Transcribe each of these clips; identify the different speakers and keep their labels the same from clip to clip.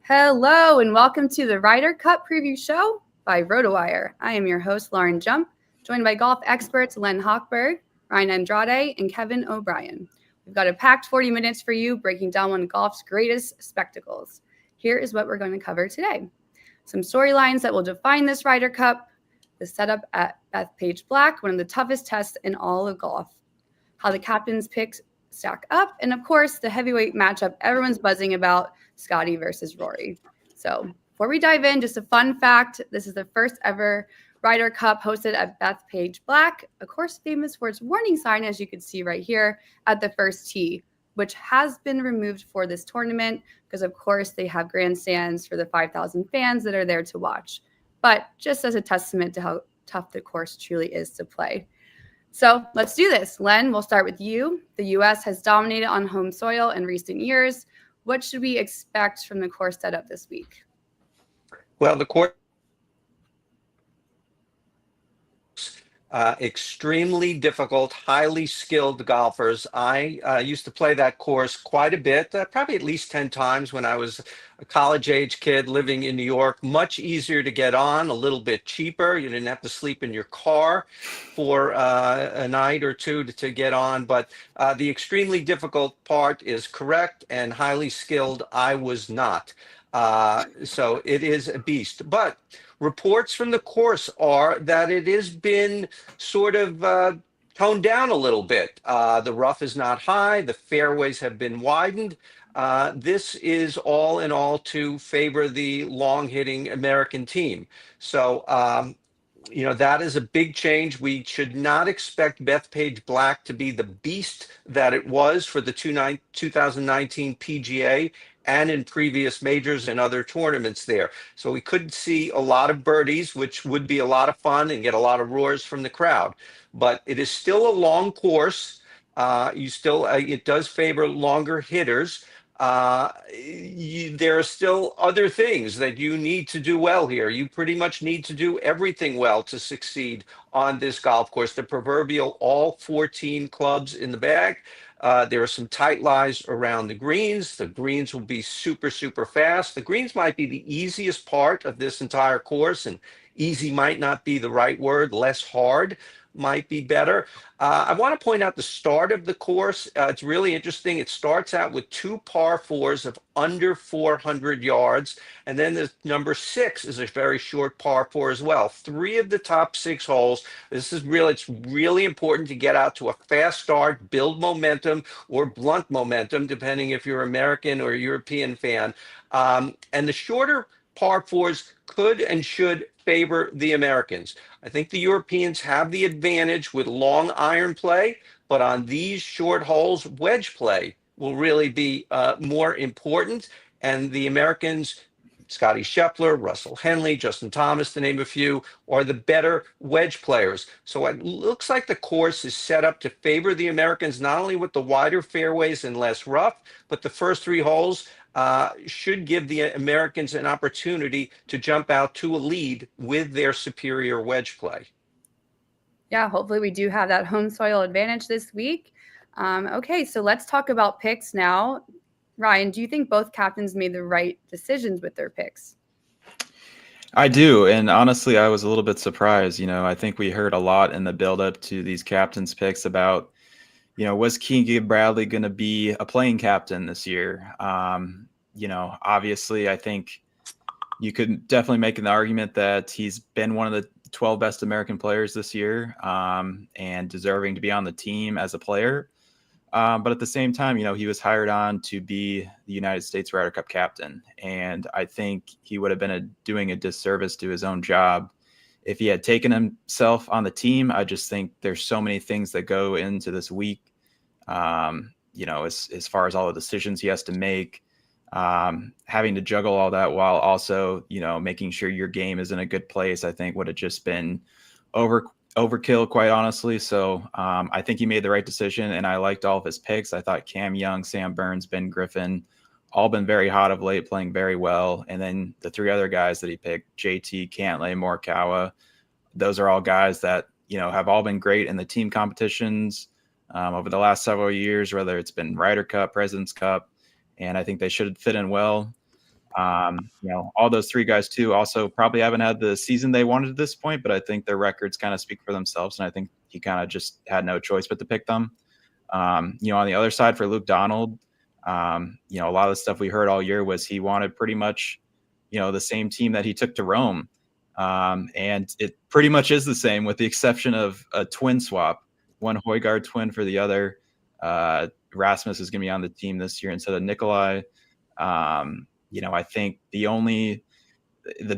Speaker 1: Hello and welcome to the Ryder Cup preview show by RotoWire. I am your host, Lauren Jump, joined by golf experts Len Hochberg, Ryan Andrade, and Kevin O'Brien. We've got a packed 40 minutes for you, breaking down one of golf's greatest spectacles. Here is what we're going to cover today. Some storylines that will define this Ryder Cup, the setup at Bethpage Black, one of the toughest tests in all of golf, how the captain's picks stack up, and of course, the heavyweight matchup everyone's buzzing about, Scotty versus Rory. So before we dive in, just a fun fact. This is the first ever Ryder Cup hosted at Bethpage Black, a course famous for its warning sign, as you can see right here at the first tee, which has been removed for this tournament because, of course, they have grandstands for the 5,000 fans that are there to watch. But just as a testament to how tough the course truly is to play. So let's do this. Len, we'll start with you. The U.S. has dominated on home soil in recent years. What should we expect from the course setup this week?
Speaker 2: Well, the course extremely difficult, highly skilled golfers. I used to play that course quite a bit, probably at least 10 times when I was a college-age kid living in New York. Much easier to get on, a little bit cheaper. You didn't have to sleep in your car for a night or two to get on. But the extremely difficult part is correct, and highly skilled, I was not. So it is a beast. But reports from the course are that it has been sort of toned down a little bit. The rough is not high. The fairways have been widened. This is all in all to favor the long-hitting American team. So, that is a big change. We should not expect Bethpage Black to be the beast that it was for the 2019 PGA and in previous majors and other tournaments there. So we could see a lot of birdies, which would be a lot of fun and get a lot of roars from the crowd. But it is still a long course. It does favor longer hitters. There are still other things that you need to do well here. You pretty much need to do everything well to succeed on this golf course. The proverbial all 14 clubs in the bag. There are some tight lies around the greens. The greens will be super, super fast. The greens might be the easiest part of this entire course, and easy might not be the right word. Less hard might be better. I want to point out the start of the course. It's really interesting. It starts out with two par fours of under 400 yards. And then the number 6 is a very short par four as well. 3 of the top 6 holes. It's really important to get out to a fast start, build momentum or blunt momentum, depending if you're American or European fan. And the shorter par fours could and should favor the Americans. I think the Europeans have the advantage with long iron play, but on these short holes, wedge play will really be more important. And the Americans, Scotty Scheffler, Russell Henley, Justin Thomas, to name a few, are the better wedge players. So it looks like the course is set up to favor the Americans, not only with the wider fairways and less rough, but the first 3 holes should give the Americans an opportunity to jump out to a lead with their superior wedge play.
Speaker 1: Yeah, hopefully we do have that home soil advantage this week. Okay, so let's talk about picks now. Ryan, do you think both captains made the right decisions with their picks?
Speaker 3: I do. And honestly, I was a little bit surprised. I think we heard a lot in the buildup to these captains' picks about, was Keegan Bradley going to be a playing captain this year? Obviously, I think you could definitely make an argument that he's been one of the 12 best American players this year and deserving to be on the team as a player. But at the same time, he was hired on to be the United States Ryder Cup captain. And I think he would have been doing a disservice to his own job if he had taken himself on the team. I just think there's so many things that go into this week, as far as all the decisions he has to make, having to juggle all that while also, making sure your game is in a good place, I think would have just been overkill, quite honestly. So I think he made the right decision, and I liked all of his picks. I thought Cam Young, Sam Burns, Ben Griffin, all been very hot of late, playing very well. And then the 3 other guys that he picked, JT, Cantlay, Morikawa, those are all guys that, have all been great in the team competitions over the last several years, whether it's been Ryder Cup, President's Cup, and I think they should fit in well. All those three guys too also probably haven't had the season they wanted at this point, but I think their records kind of speak for themselves, and I think he kind of just had no choice but to pick them. On the other side for Luke Donald, a lot of the stuff we heard all year was he wanted pretty much, the same team that he took to Rome. And it pretty much is the same with the exception of a twin swap, one Højgaard twin for the other. Rasmus is going to be on the team this year instead of Nikolai. I think the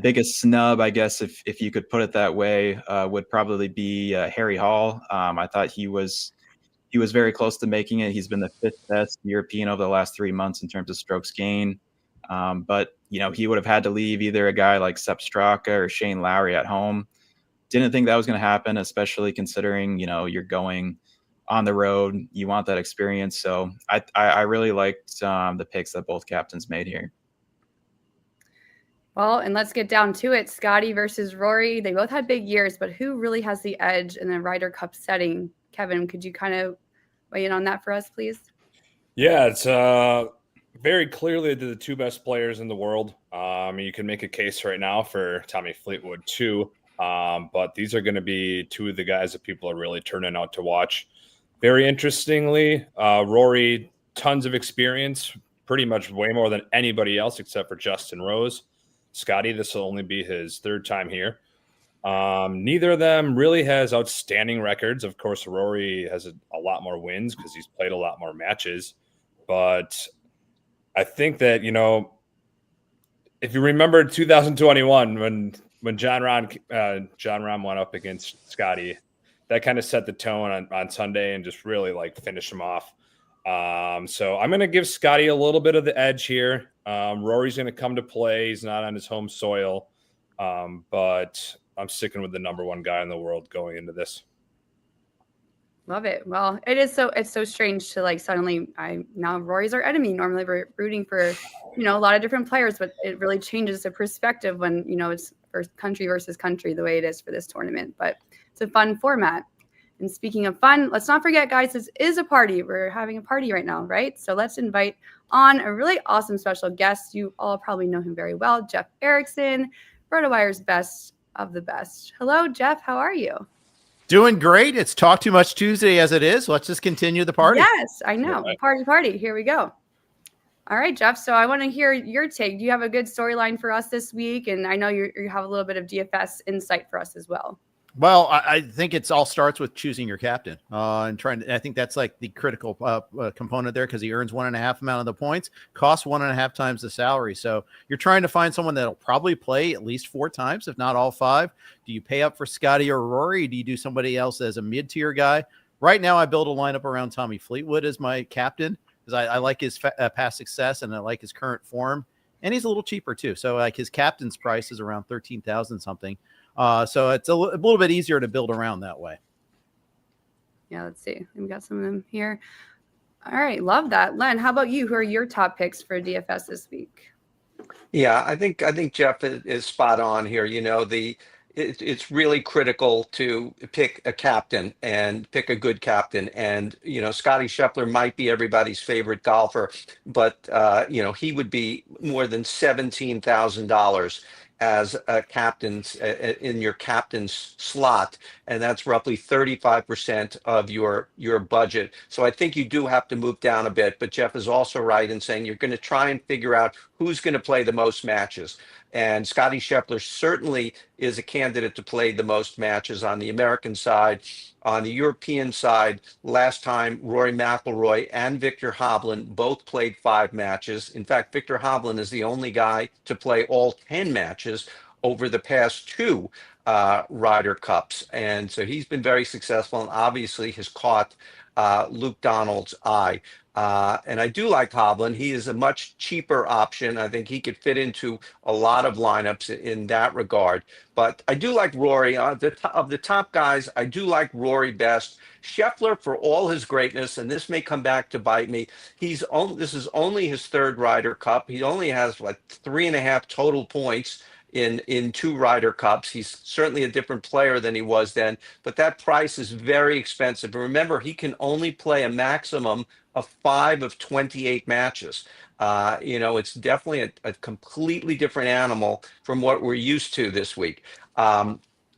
Speaker 3: biggest snub, I guess, if you could put it that way, would probably be Harry Hall. I thought he was very close to making it. He's been the 5th best European over the last 3 months in terms of strokes gained. But he would have had to leave either a guy like Sepp Straka or Shane Lowry at home. Didn't think that was going to happen, especially considering, you're going on the road. You want that experience. So I really liked the picks that both captains made here.
Speaker 1: Well, and let's get down to it. Scotty versus Rory. They both had big years, but who really has the edge in the Ryder Cup setting? Kevin, could you kind of weigh in on that for us, please?
Speaker 4: Yeah, it's very clearly the two best players in the world. You can make a case right now for Tommy Fleetwood too, but these are going to be two of the guys that people are really turning out to watch. Very interestingly, Rory, tons of experience, pretty much way more than anybody else except for Justin Rose. Scotty, this will only be his 3rd time here. Neither of them really has outstanding records. Of course, Rory has a lot more wins because he's played a lot more matches. But I think that, if you remember 2021 when John Rahm went up against Scotty, that kind of set the tone on Sunday and just really finish him off. So I'm going to give Scotty a little bit of the edge here. Rory's going to come to play. He's not on his home soil. But I'm sticking with the number 1 guy in the world going into this.
Speaker 1: Love it. Well, it's so strange to suddenly now Rory's our enemy. Normally we're rooting for, a lot of different players, but it really changes the perspective when, it's country versus country the way it is for this tournament. But it's a fun format. And speaking of fun, let's not forget, guys, this is a party. We're having a party right now, right? So let's invite on a really awesome special guest. You all probably know him very well, Jeff Erickson, RotoWire's best of the best. Hello, Jeff. How are you?
Speaker 5: Doing great. It's Talk Too Much Tuesday as it is. Let's just continue the party.
Speaker 1: Yes, I know. Party. Here we go. All right, Jeff. So I want to hear your take. Do you have a good storyline for us this week? And I know you have a little bit of DFS insight for us as well.
Speaker 5: Well, I think it's all starts with choosing your captain and I think that's the critical component there because he earns 1.5 amount of the points, costs 1.5 times the salary. So you're trying to find someone that'll probably play at least 4 times, if not all 5. Do you pay up for Scotty or Rory? Do you do somebody else as a mid-tier guy? Right now, I build a lineup around Tommy Fleetwood as my captain because I like his past success and I like his current form, and he's a little cheaper too. So his captain's price is around 13,000 something. So it's a little bit easier to build around that way.
Speaker 1: Yeah, let's see. We got some of them here. All right, love that. Len, how about you? Who are your top picks for DFS this week?
Speaker 2: Yeah, I think Jeff is spot on here. It's really critical to pick a captain and pick a good captain. And, Scotty Scheffler might be everybody's favorite golfer, but, he would be more than $17,000 as a captain's in your captain's slot. And that's roughly 35% of your budget. So I think you do have to move down a bit, but Jeff is also right in saying you're going to try and figure out who's going to play the most matches. And Scotty Scheffler certainly is a candidate to play the most matches on the American side. On the European side, last time Rory McIlroy and Victor Hovland both played 5 matches. In fact, Victor Hovland is the only guy to play all 10 matches over the past 2 Ryder Cups. And so he's been very successful and obviously has caught Luke Donald's eye. And I do like Hovland. He is a much cheaper option. I think he could fit into a lot of lineups in that regard. But I do like Rory. Of the top guys, I do like Rory best. Scheffler, for all his greatness, and this may come back to bite me, this is only his 3rd Ryder Cup. He only has 3.5 total points in 2 Ryder Cups. He's certainly a different player than he was then, but that price is very expensive. And remember, he can only play a maximum of 5 of 28 matches. It's definitely a completely different animal from what we're used to this week.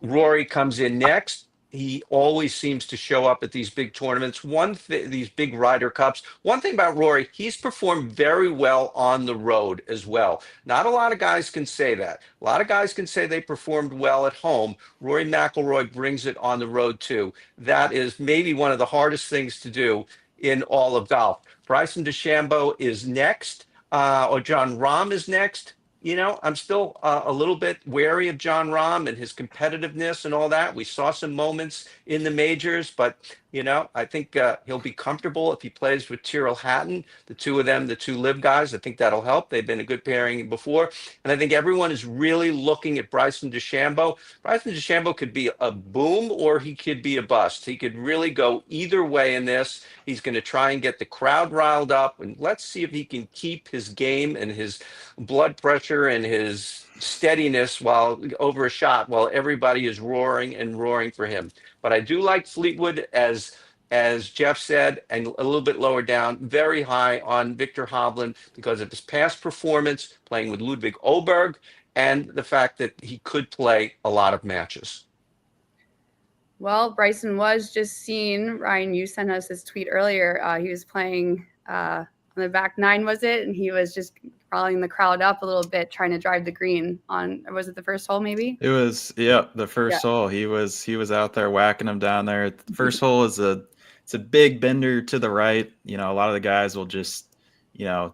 Speaker 2: Rory comes in next. He always seems to show up at these big tournaments. These big Ryder Cups. One thing about Rory, he's performed very well on the road as well. Not a lot of guys can say that. A lot of guys can say they performed well at home. Rory McIlroy brings it on the road too. That is maybe one of the hardest things to do in all of golf. Bryson DeChambeau is next, or John Rahm is next. I'm still a little bit wary of John Rahm and his competitiveness and all that. We saw some moments in the majors, but, I think he'll be comfortable if he plays with Tyrrell Hatton, the two of them, the 2 live guys. I think that'll help. They've been a good pairing before. And I think everyone is really looking at Bryson DeChambeau. Bryson DeChambeau could be a boom or he could be a bust. He could really go either way in this. He's going to try and get the crowd riled up. And let's see if he can keep his game and his blood pressure and his steadiness while over a shot while everybody is roaring and roaring for him. But I do like Fleetwood, as Jeff said, and a little bit lower down, very high on Victor Hovland because of his past performance playing with Ludwig Oberg and the fact that he could play a lot of matches.
Speaker 1: Well, Bryson was just seen. Ryan, you sent us this tweet earlier. He was playing on the back 9, was it? And he was just crawling the crowd up a little bit, trying to drive the green on, was it the first hole maybe?
Speaker 3: It was, the first hole. He was out there whacking them down there. The first hole is it's a big bender to the right. A lot of the guys will just,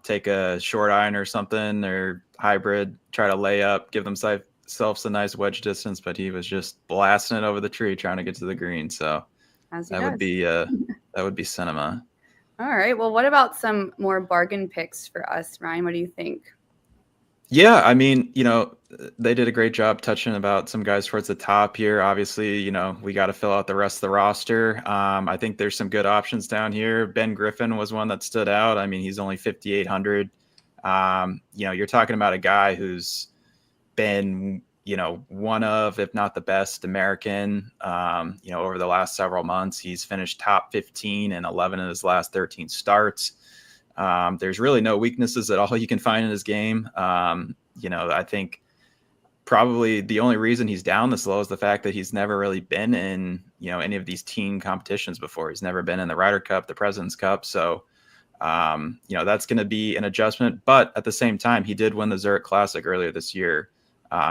Speaker 3: take a short iron or something or hybrid, try to lay up, give themselves a nice wedge distance, but he was just blasting it over the tree trying to get to the green. So that would be cinema.
Speaker 1: All right. Well, what about some more bargain picks for us, Ryan? What do you think?
Speaker 3: Yeah, I mean, they did a great job touching about some guys towards the top here. Obviously, we got to fill out the rest of the roster. I think there's some good options down here. Ben Griffin was one that stood out. I mean, he's only 5,800. You're talking about a guy who's been, one of, if not the best American, over the last several months. He's finished top 15 in 11 of his last 13 starts. There's really no weaknesses at all you can find in his game. I think probably the only reason he's down this low is the fact that he's never really been in, any of these team competitions before. He's never been in the Ryder Cup, the President's Cup. So, that's going to be an adjustment. But at the same time, he did win the Zurich Classic earlier this year,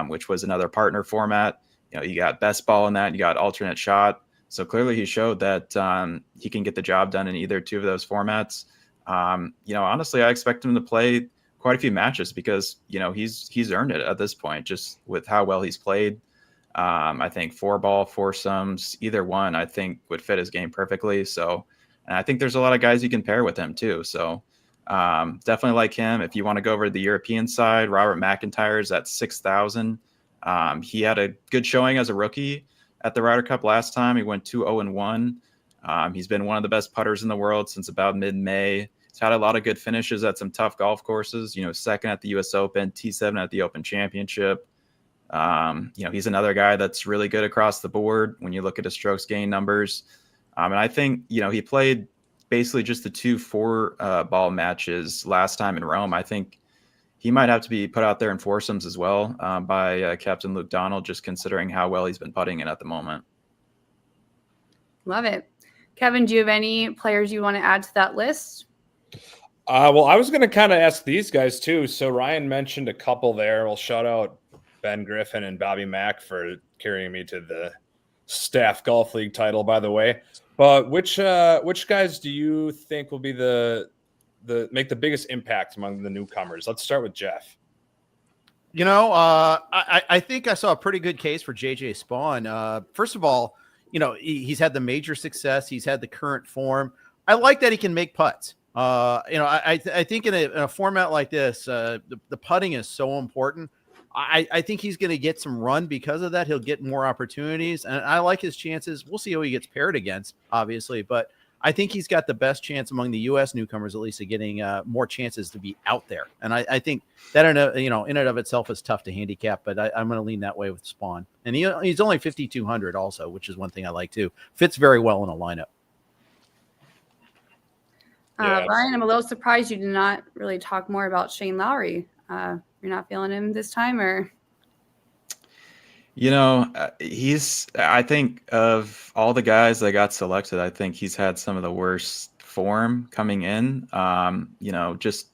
Speaker 3: which was another partner format. You got best ball in that, you got alternate shot. So clearly he showed that he can get the job done in either 2 of those formats. Honestly, I expect him to play quite a few matches because, he's earned it at this point, just with how well he's played. I think 4-ball, foursomes, either one, I think would fit his game perfectly. So, and I think there's a lot of guys you can pair with him too. So definitely like him. If you want to go over to the European side, Robert McIntyre's at 6,000. He had a good showing as a rookie at the Ryder Cup last time. He went 2-0-1. He's been one of the best putters in the world since about mid-May. He's had a lot of good finishes at some tough golf courses, second at the US Open, T7 at the Open Championship. He's another guy that's really good across the board when you look at his strokes gain numbers. And I think, he played basically just the 2 4-ball matches last time in Rome. I think he might have to be put out there in foursomes as well by Captain Luke Donald, just considering how well he's been putting it at the moment.
Speaker 1: Love it. Kevin, do you have any players you want to add to that list?
Speaker 4: Well, I was going to kind of ask these guys too. So Ryan mentioned a couple there. We'll shout out Ben Griffin and Bobby Mack for carrying me to the staff golf league title, by the way. But which guys do you think will be the make the biggest impact among the newcomers? Let's start with Jeff.
Speaker 5: I think I saw a pretty good case for JJ Spawn. First of all, he's had the major success. He's had the current form. I like that he can make putts. I think in a format like this, the putting is so important. I think he's going to get some run because of that. He'll get more opportunities, and I like his chances. We'll see who he gets paired against, obviously, but I think he's got the best chance among the U.S. newcomers, at least, of getting more chances to be out there. And I think that in and of itself is tough to handicap, but I'm going to lean that way with Spawn. And he's only 5,200 also, which is one thing I like too. Fits very well in a lineup.
Speaker 1: Ryan, I'm a little surprised you did not really talk more about Shane Lowry. You're not feeling him this time, or?
Speaker 3: I think of all the guys that got selected, I think he's had some of the worst form coming in. Just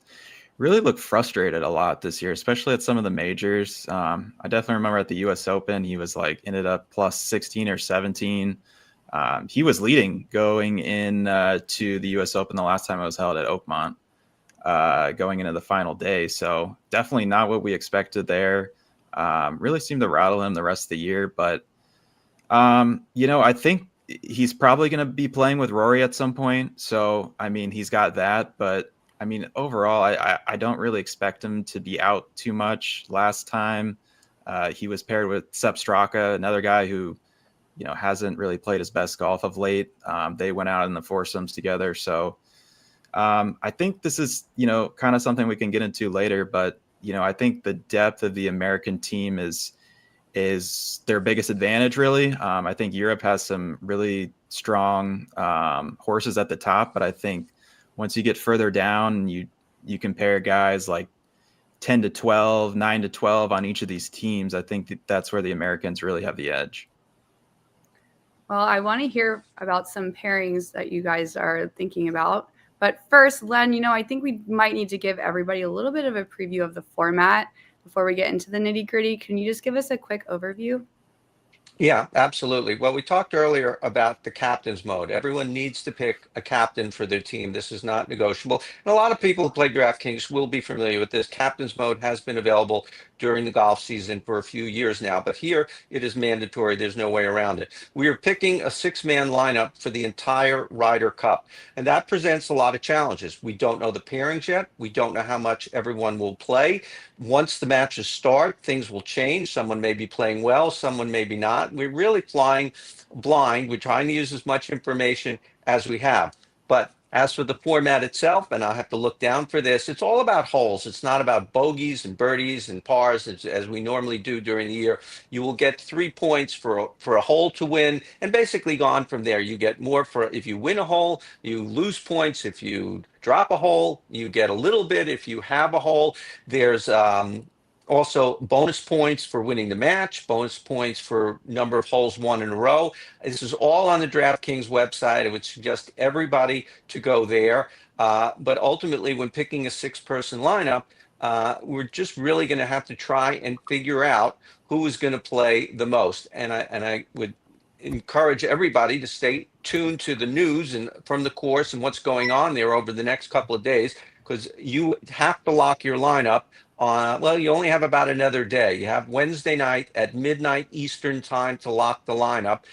Speaker 3: really looked frustrated a lot this year, especially at some of the majors. I definitely remember at the U.S. Open, he was ended up plus 16 or 17. He was leading going in to the U.S. Open the last time it was held at Oakmont, going into the final day. So definitely not what we expected there. Really seemed to rattle him the rest of the year. But, I think he's probably going to be playing with Rory at some point. So, he's got that. But, overall, I don't really expect him to be out too much. Last time he was paired with Sepp Straka, another guy who, hasn't really played his best golf of late. They went out in the foursomes together. So I think this is, kind of something we can get into later. But, I think the depth of the American team is their biggest advantage, really. I think Europe has some really strong horses at the top. But I think once you get further down, you compare guys like 10 to 12, 9 to 12 on each of these teams. I think that's where the Americans really have the edge.
Speaker 1: Well, I want to hear about some pairings that you guys are thinking about. But first, Len, I think we might need to give everybody a little bit of a preview of the format before we get into the nitty-gritty. Can you just give us a quick overview?
Speaker 2: Yeah, absolutely. Well, we talked earlier about the captain's mode. Everyone needs to pick a captain for their team. This is not negotiable. And a lot of people who play DraftKings will be familiar with this. Captain's mode has been available during the golf season for a few years now, but here it is mandatory. There's no way around it. We are picking a 6-man lineup for the entire Ryder Cup, and that presents a lot of challenges. We don't know the pairings yet. We don't know how much everyone will play. Once the matches start, things will change. Someone may be playing well, someone maybe not. We're really flying blind. We're trying to use as much information as we have. But as for the format itself, and I'll have to look down for this, it's all about holes. It's not about bogeys and birdies and pars as we normally do during the year. You will get 3 points for a hole to win, and basically gone from there. You get more for if you win a hole, you lose points. If you drop a hole, you get a little bit. If you have a hole, there's also bonus points for winning the match, bonus points for number of holes won in a row. This is all on the DraftKings website. I would suggest everybody to go there. But ultimately, when picking a 6-person lineup, we're just really going to have to try and figure out who is going to play the most. And I would encourage everybody to stay tuned to the news and from the course and what's going on there over the next couple of days, because you have to lock your lineup. You only have about another day. You have Wednesday night at midnight Eastern time to lock the lineup,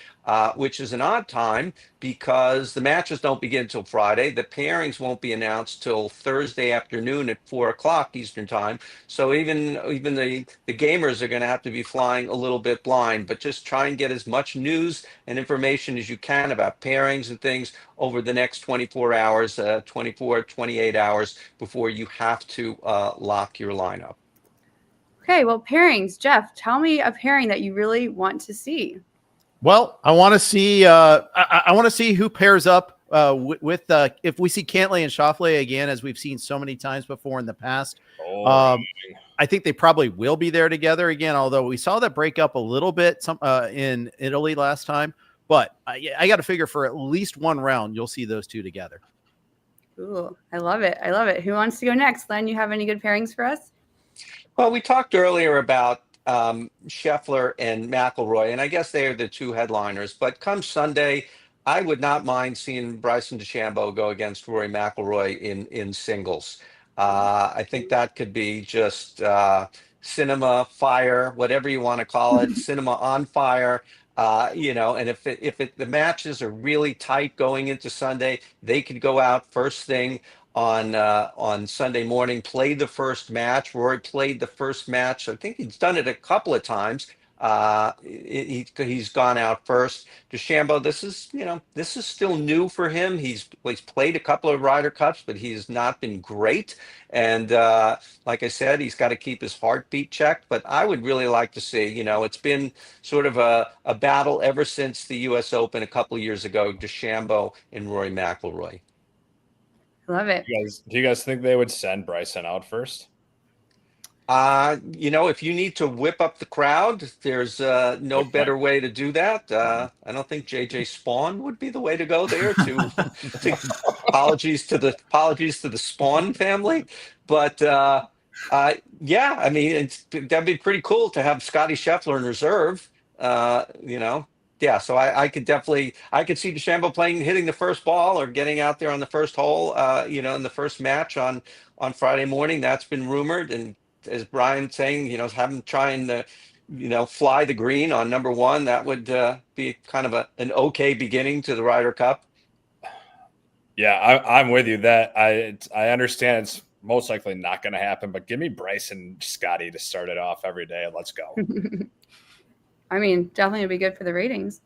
Speaker 2: which is an odd time because the matches don't begin until Friday. The pairings won't be announced till Thursday afternoon at 4 o'clock Eastern time. So even the gamers are going to have to be flying a little bit blind, but just try and get as much news and information as you can about pairings and things over the next 24 hours, 28 hours before you have to lock your lineup.
Speaker 1: Okay, well, pairings. Jeff, tell me a pairing that you really want to see.
Speaker 5: Well, I want to see. I want to see who pairs up with if we see Cantlay and Schauffele again, as we've seen so many times before in the past. I think they probably will be there together again. Although we saw that break up a little bit in Italy last time, but I got to figure for at least one round you'll see those two together.
Speaker 1: Ooh, I love it. I love it. Who wants to go next? Len, you have any good pairings for us?
Speaker 2: Well, we talked earlier about Scheffler and McIlroy, and I guess they are the two headliners. But come Sunday, I would not mind seeing Bryson DeChambeau go against Rory McIlroy in singles. I think that could be just cinema fire, whatever you want to call it, cinema on fire. And if the matches are really tight going into Sunday, they could go out first thing on Sunday morning, play the first match. Rory played the first match. I think he's done it a couple of times. He's gone out first. DeChambeau, this is still new for him. He's played a couple of Ryder Cups, but he's not been great. And like I said, he's got to keep his heartbeat checked. But I would really like to see, it's been sort of a battle ever since the U.S. Open a couple of years ago, DeChambeau and Rory McIlroy.
Speaker 1: Love it.
Speaker 4: Do you guys think they would send Bryson out first?
Speaker 2: If you need to whip up the crowd, there's no better way to do that. I don't think JJ Spawn would be the way to go there. Apologies to the Spawn family, but yeah, I mean, that'd be pretty cool to have Scotty Scheffler in reserve. Yeah, so I could see DeChambeau hitting the first ball or getting out there on the first hole, in the first match on Friday morning. That's been rumored. And as Brian's saying, have him trying to, fly the green on number one. That would be kind of an okay beginning to the Ryder Cup.
Speaker 4: Yeah, I'm with you. That I understand it's most likely not going to happen, but give me Bryce and Scotty to start it off every day. Let's go.
Speaker 1: I mean, definitely would be good for the ratings.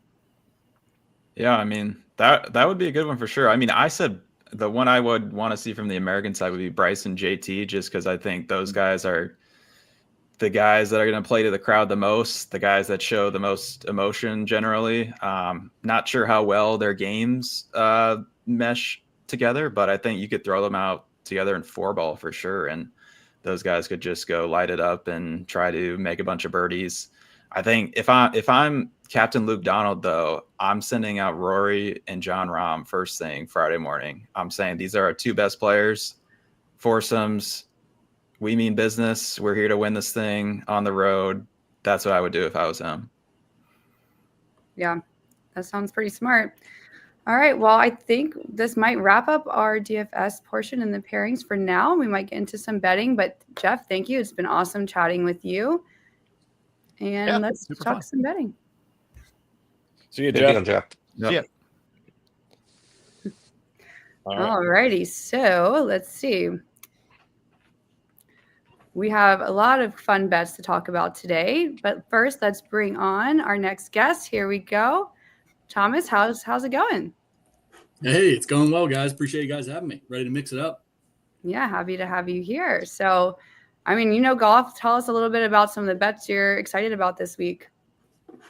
Speaker 3: Yeah, I mean, that would be a good one for sure. I mean, I said the one I would want to see from the American side would be Bryce and JT, just because I think those guys are the guys that are going to play to the crowd the most, the guys that show the most emotion generally. Not sure how well their games mesh together, but I think you could throw them out together in 4-ball for sure. And those guys could just go light it up and try to make a bunch of birdies. I think if I'm Captain Luke Donald, though, I'm sending out Rory and John Rahm first thing Friday morning. I'm saying these are our two best players, foursomes. We mean business. We're here to win this thing on the road. That's what I would do if I was him.
Speaker 1: Yeah, that sounds pretty smart. All right, well, I think this might wrap up our DFS portion in the pairings for now. We might get into some betting, but Jeff, thank you. It's been awesome chatting with you. And let's talk some betting.
Speaker 4: See you, Jeff.
Speaker 2: Jeff.
Speaker 3: Yep.
Speaker 4: Yeah.
Speaker 1: All righty. So let's see. We have a lot of fun bets to talk about today. But first, let's bring on our next guest. Here we go. Thomas, how's it going?
Speaker 6: Hey, it's going well, guys. Appreciate you guys having me. Ready to mix it up.
Speaker 1: Yeah, happy to have you here. So, I mean, golf. Tell us a little bit about some of the bets you're excited about this week.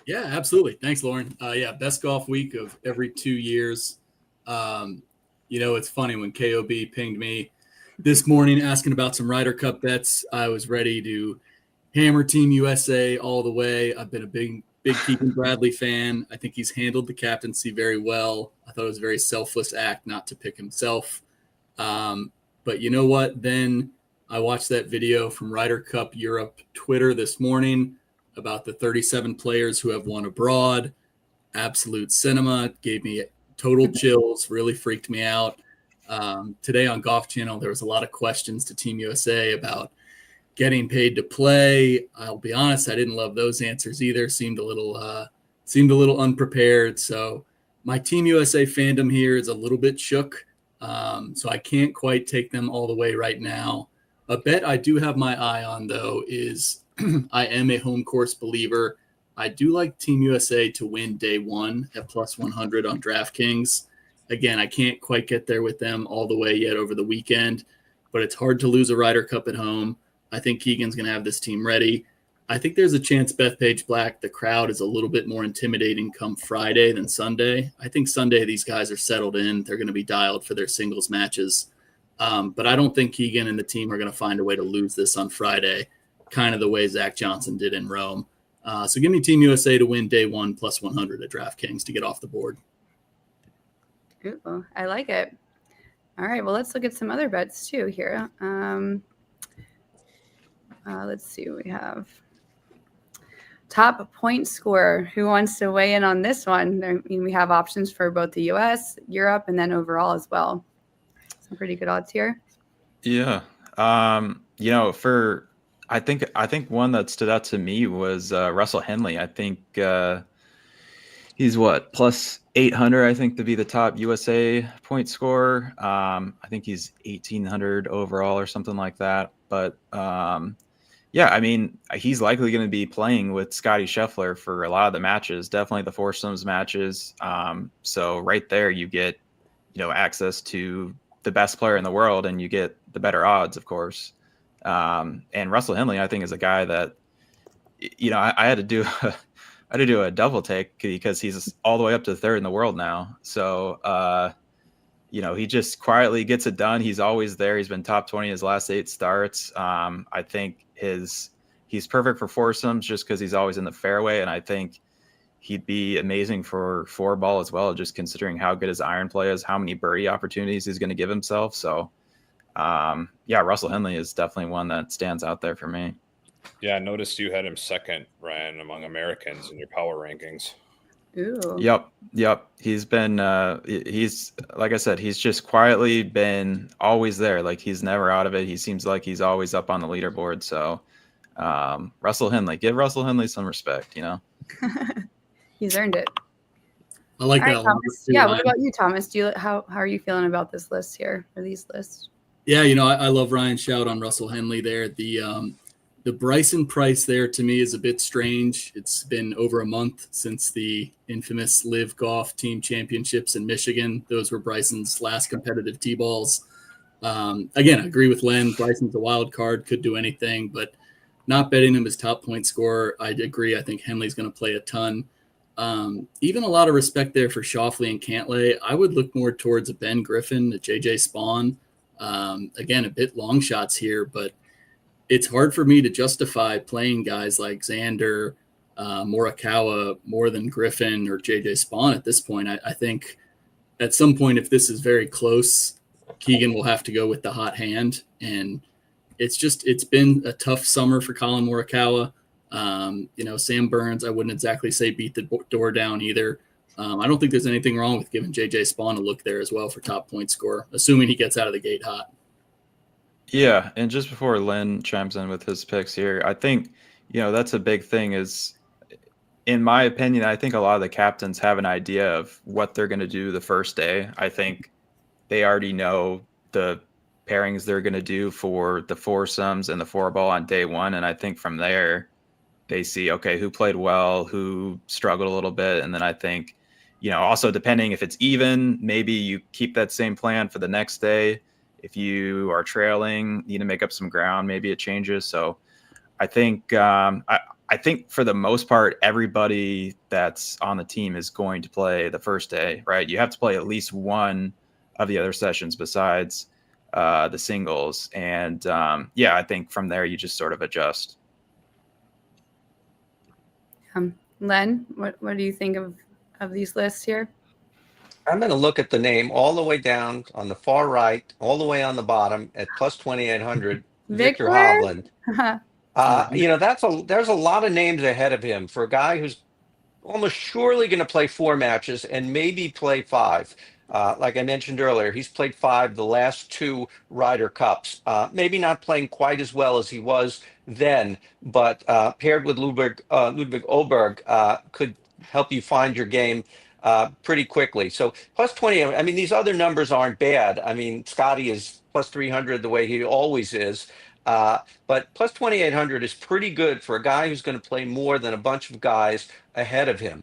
Speaker 6: Yeah, absolutely. Thanks, Lauren. Best golf week of every 2 years. It's funny when KOB pinged me this morning asking about some Ryder Cup bets. I was ready to hammer Team USA all the way. I've been a big Keegan Bradley fan. I think he's handled the captaincy very well. I thought it was a very selfless act not to pick himself. But you know what? Then I watched that video from Ryder Cup Europe Twitter this morning about the 37 players who have won abroad. Absolute cinema. Gave me total chills, really freaked me out. Today on Golf Channel, there was a lot of questions to Team USA about getting paid to play. I'll be honest, I didn't love those answers either. Seemed a little unprepared. So my Team USA fandom here is a little bit shook. So I can't quite take them all the way right now. A bet I do have my eye on, though, is I am a home course believer. I do like Team USA to win day one at plus 100 on DraftKings. Again, I can't quite get there with them all the way yet over the weekend, but it's hard to lose a Ryder Cup at home. I think Keegan's going to have this team ready. I think there's a chance Bethpage Black, the crowd is a little bit more intimidating come Friday than Sunday. I think Sunday these guys are settled in. They're going to be dialed for their singles matches. But I don't think Keegan and the team are going to find a way to lose this on Friday, kind of the way Zach Johnson did in Rome. So give me Team USA to win day one plus 100 at DraftKings to get off the board.
Speaker 1: Ooh, I like it. All right, well, let's look at some other bets too here. Let's see what we have. Top point scorer. Who wants to weigh in on this one? I mean, we have options for both the US, Europe, and then overall as well. Some pretty good odds here.
Speaker 3: Yeah. I think one that stood out to me was Russell Henley. I think he's plus 800, I think, to be the top USA point scorer. I think he's 1,800 overall or something like that. But Yeah, I mean, he's likely going to be playing with Scotty Scheffler for a lot of the matches, definitely the foursomes matches. So right there, you get, access to the best player in the world, and you get the better odds, of course. And Russell Henley, I think, is a guy that, I had to do, I had to do a double take because he's all the way up to third in the world now. So, he just quietly gets it done. He's always there. He's been top 20 his last 8 starts. I think he's perfect for foursomes just because he's always in the fairway. And I think he'd be amazing for 4-ball as well, just considering how good his iron play is, how many birdie opportunities he's going to give himself. So, Russell Henley is definitely one that stands out there for me.
Speaker 4: Yeah, I noticed you had him second, Ryan, among Americans in your power rankings.
Speaker 1: Ooh.
Speaker 3: Yep. He's been, he's, like I said, he's just quietly been always there. Like, he's never out of it. He seems like he's always up on the leaderboard. So, Russell Henley, give Russell Henley some respect,
Speaker 1: He's earned it.
Speaker 6: I like
Speaker 1: All
Speaker 6: that
Speaker 1: right,
Speaker 6: one.
Speaker 1: Thomas. Yeah, what about you, Thomas? How are you feeling about this list here, or these lists?
Speaker 6: Yeah, I love Ryan's shout on Russell Henley there. The Bryson price there to me is a bit strange. It's been over a month since the infamous Live Golf Team Championships in Michigan. Those were Bryson's last competitive T-balls. Again, I agree with Len. Bryson's a wild card, could do anything, but not betting him as top point scorer. I'd agree. I think Henley's going to play a ton. Even a lot of respect there for Schauffele and Cantlay. I would look more towards a Ben Griffin, a JJ Spawn. Again, a bit long shots here, but it's hard for me to justify playing guys like Xander, Morikawa more than Griffin or JJ Spawn at this point. I think at some point, if this is very close, Keegan will have to go with the hot hand. And it's been a tough summer for Colin Morikawa. Sam Burns, I wouldn't exactly say beat the door down either. I don't think there's anything wrong with giving JJ Spawn a look there as well for top point score, assuming he gets out of the gate hot.
Speaker 3: Yeah, and just before Len chimes in with his picks here, I think, that's a big thing is, in my opinion, I think a lot of the captains have an idea of what they're going to do the first day. I think they already know the pairings they're going to do for the foursomes and the 4-ball on day one. And I think from there, they see, okay, who played well, who struggled a little bit. And then I think, also depending if it's even, maybe you keep that same plan for the next day. If you are trailing, need to make up some ground, maybe it changes. So I think I think for the most part, everybody that's on the team is going to play the first day, right? You have to play at least one of the other sessions besides the singles. And I think from there you just sort of adjust.
Speaker 1: Len, what do you think of these lists here?
Speaker 2: I'm going to look at the name all the way down on the far right, all the way on the bottom at plus 2,800, Victor Hovland. There's a lot of names ahead of him for a guy who's almost surely going to play 4 matches and maybe play 5. Like I mentioned earlier, he's played 5 the last 2 Ryder Cups. Maybe not playing quite as well as he was then, but paired with Ludwig Oberg could help you find your game pretty quickly. So plus 20, I mean, these other numbers aren't bad. I mean, Scotty is plus 300 the way he always is. But plus 2,800 is pretty good for a guy who's going to play more than a bunch of guys ahead of him.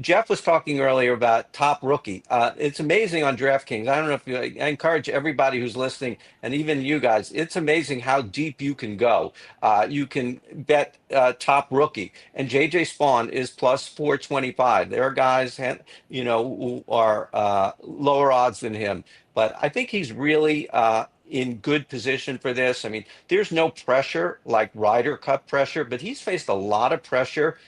Speaker 2: Jeff was talking earlier about top rookie. It's amazing on DraftKings. I don't know if I encourage everybody who's listening, and even you guys, it's amazing how deep you can go. You can bet top rookie, and JJ Spawn is plus 425. There are guys, who are lower odds than him, but I think he's really in good position for this. I mean, there's no pressure like Ryder Cup pressure, but he's faced a lot of pressure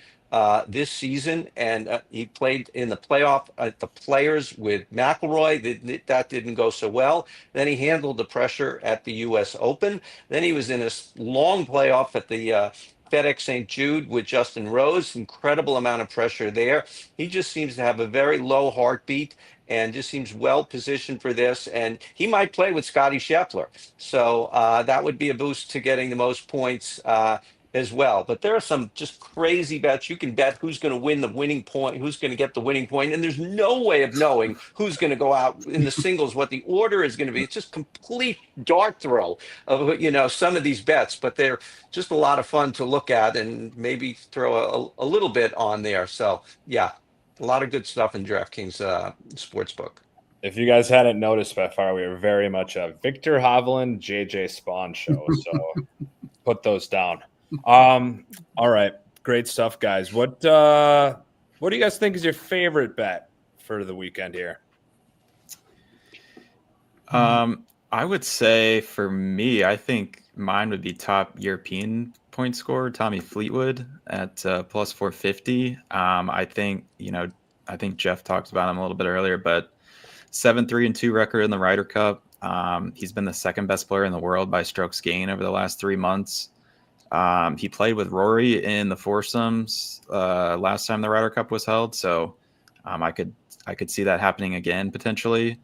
Speaker 2: this season, and he played in the playoff at the Players with McIlroy. That didn't go so well. Then he handled the pressure at the U.S. Open. Then he was in a long playoff at the FedEx St. Jude with Justin Rose. Incredible amount of pressure there. He just seems to have a very low heartbeat and just seems well positioned for this. And he might play with Scotty Scheffler. So that would be a boost to getting the most points as well. But there are some just crazy bets. You can bet who's going to win the winning point, who's going to get the winning point, and there's no way of knowing who's going to go out in the singles, what the order is going to be. It's just complete dart throw of, some of these bets, but they're just a lot of fun to look at and maybe throw a little bit on there. So yeah, a lot of good stuff in DraftKings Sportsbook.
Speaker 4: If you guys hadn't noticed by far, we are very much a Victor Hovland, JJ Spawn show. So put those down. All right. Great stuff, guys. What do you guys think is your favorite bet for the weekend here?
Speaker 3: I would say for me, I think mine would be top European point scorer, Tommy Fleetwood at plus 450. I think Jeff talked about him a little bit earlier, but 7-3-2 record in the Ryder Cup. He's been the second best player in the world by strokes gained over the last 3 months. He played with Rory in the foursomes last time the Ryder Cup was held, so I could see that happening again potentially.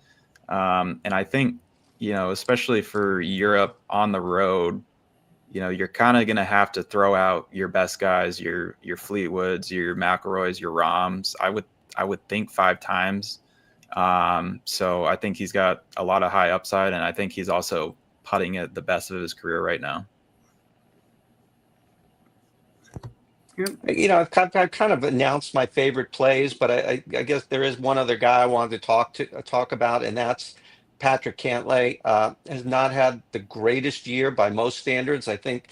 Speaker 3: And I think, especially for Europe on the road, you're kind of going to have to throw out your best guys, your Fleetwoods, your McIlroys, your Rahms. I would think 5 times. So I think he's got a lot of high upside, and I think he's also putting at the best of his career right now.
Speaker 2: I've kind of announced my favorite plays, but I guess there is one other guy I wanted to talk about, and that's Patrick Cantlay. Has not had the greatest year by most standards. I think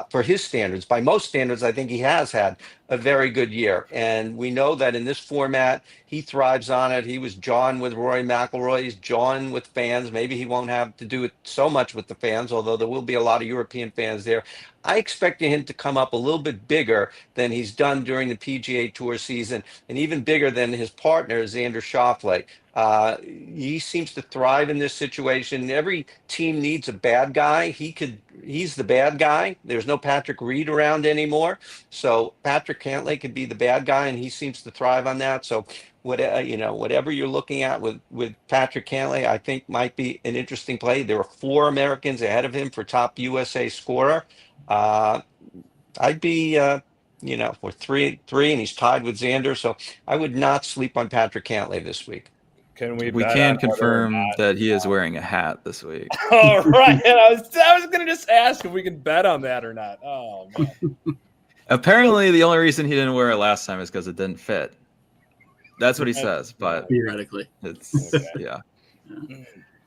Speaker 2: for his standards, by most standards, I think he has had a very good year. And we know that in this format, he thrives on it. He was jawing with Rory McIlroy. He's jawing with fans. Maybe he won't have to do it so much with the fans, although there will be a lot of European fans there. I expect him to come up a little bit bigger than he's done during the PGA Tour season, and even bigger than his partner, Xander Schauffele. He seems to thrive in this situation. Every team needs a bad guy. He's the bad guy. There's no Patrick Reed around anymore. So Patrick Cantlay could be the bad guy, and he seems to thrive on that. So whatever you're looking at with Patrick Cantlay, I think might be an interesting play. There are 4 Americans ahead of him for top USA scorer. I'd be, we're 3-3, and he's tied with Xander. So I would not sleep on Patrick Cantlay this week.
Speaker 3: We can confirm that he is wearing a hat this week.
Speaker 4: All right. And I was going to just ask if we can bet on that or not. Oh, man.
Speaker 3: Apparently, the only reason he didn't wear it last time is because it didn't fit. That's what he says, but
Speaker 6: theoretically,
Speaker 3: it's yeah.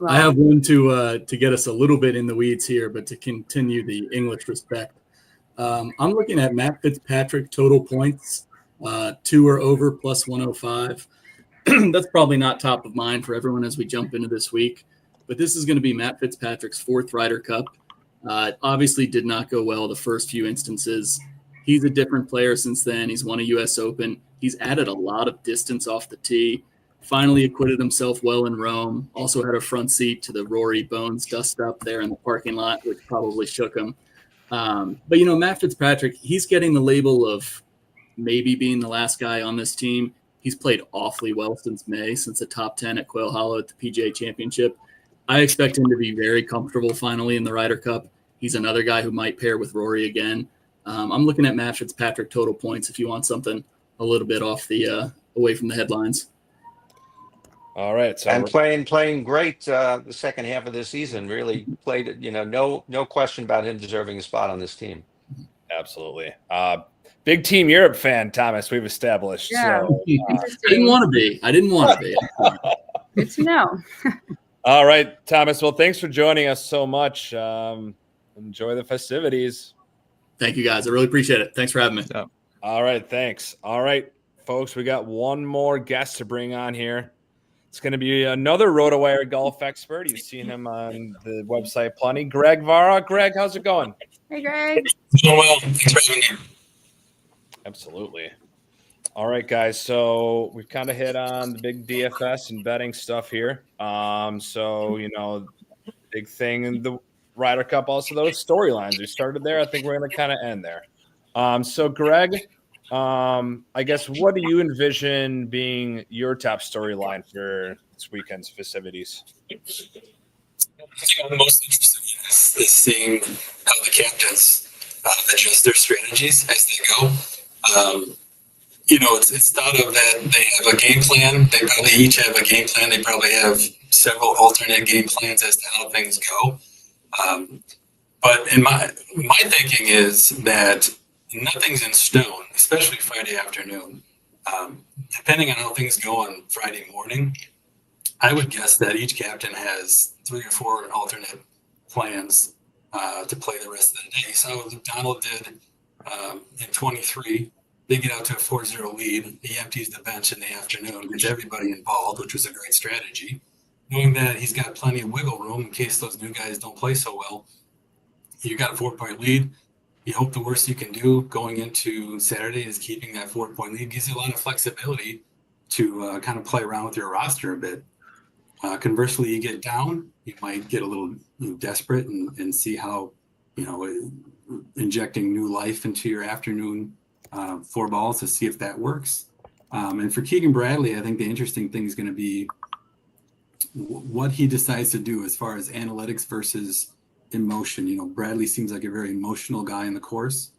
Speaker 6: I have one to get us a little bit in the weeds here, but to continue the English respect. I'm looking at Matt Fitzpatrick total points, 2 or over plus 105. That's probably not top of mind for everyone as we jump into this week, but this is going to be Matt Fitzpatrick's 4th Ryder Cup. Obviously did not go well the first few instances. He's a different player since then. He's won a U.S. Open. He's added a lot of distance off the tee. Finally acquitted himself well in Rome. Also had a front seat to the Rory Bones dust up there in the parking lot, which probably shook him. But, Matt Fitzpatrick, he's getting the label of maybe being the last guy on this team. He's played awfully well since May, since the top 10 at Quail Hollow at the PGA Championship. I expect him to be very comfortable finally in the Ryder Cup. He's another guy who might pair with Rory again. I'm looking at Matt Fitzpatrick total points if you want something a little bit off the away from the headlines.
Speaker 4: All right. So
Speaker 2: and playing great the second half of this season. Really played, no question about him deserving a spot on this team.
Speaker 4: Absolutely. Big Team Europe fan, Thomas, we've established.
Speaker 1: Yeah.
Speaker 4: So,
Speaker 6: I didn't want to be.
Speaker 1: Good to know.
Speaker 4: All right, Thomas. Well, thanks for joining us so much. Enjoy the festivities.
Speaker 6: Thank you, guys. I really appreciate it. Thanks for having me.
Speaker 3: Yeah.
Speaker 4: All right, thanks. All right, folks, we got one more guest to bring on here. It's going to be another RotoWire golf expert. You've seen him on the website plenty. Greg Vara. Greg, how's it going?
Speaker 1: Hey, Greg.
Speaker 7: Doing well. Thanks for having me.
Speaker 4: Absolutely. All right, guys. So we've kind of hit on the big DFS and betting stuff here. Big thing in the Ryder Cup, also those storylines. We started there. I think we're going to kind of end there. So, Greg, I guess what do you envision being your top storyline for this weekend's festivities?
Speaker 7: I think I'm most interested in is seeing how the captains
Speaker 6: adjust their strategies as they go. It's thought of that they have a game plan. They probably each have a game plan. They probably have several alternate game plans as to how things go. But in my thinking is that nothing's in stone, especially Friday afternoon. Depending on how things go on Friday morning, I would guess that each captain has 3 or 4 alternate plans to play the rest of the day. So Luke Donald did in 23. They get out to a 4-0 lead. He empties the bench in the afternoon, gets everybody involved, which was a great strategy. Knowing that he's got plenty of wiggle room in case those new guys don't play so well. You got a 4-point lead. You hope the worst you can do going into Saturday is keeping that 4-point lead. Gives you a lot of flexibility to kind of play around with your roster a bit. Conversely, you get down, you might get a little desperate and see how, injecting new life into your afternoon 4 balls to see if that works. And for Keegan Bradley, I think the interesting thing is going to be what he decides to do as far as analytics versus emotion. Bradley seems like a very emotional guy in the course.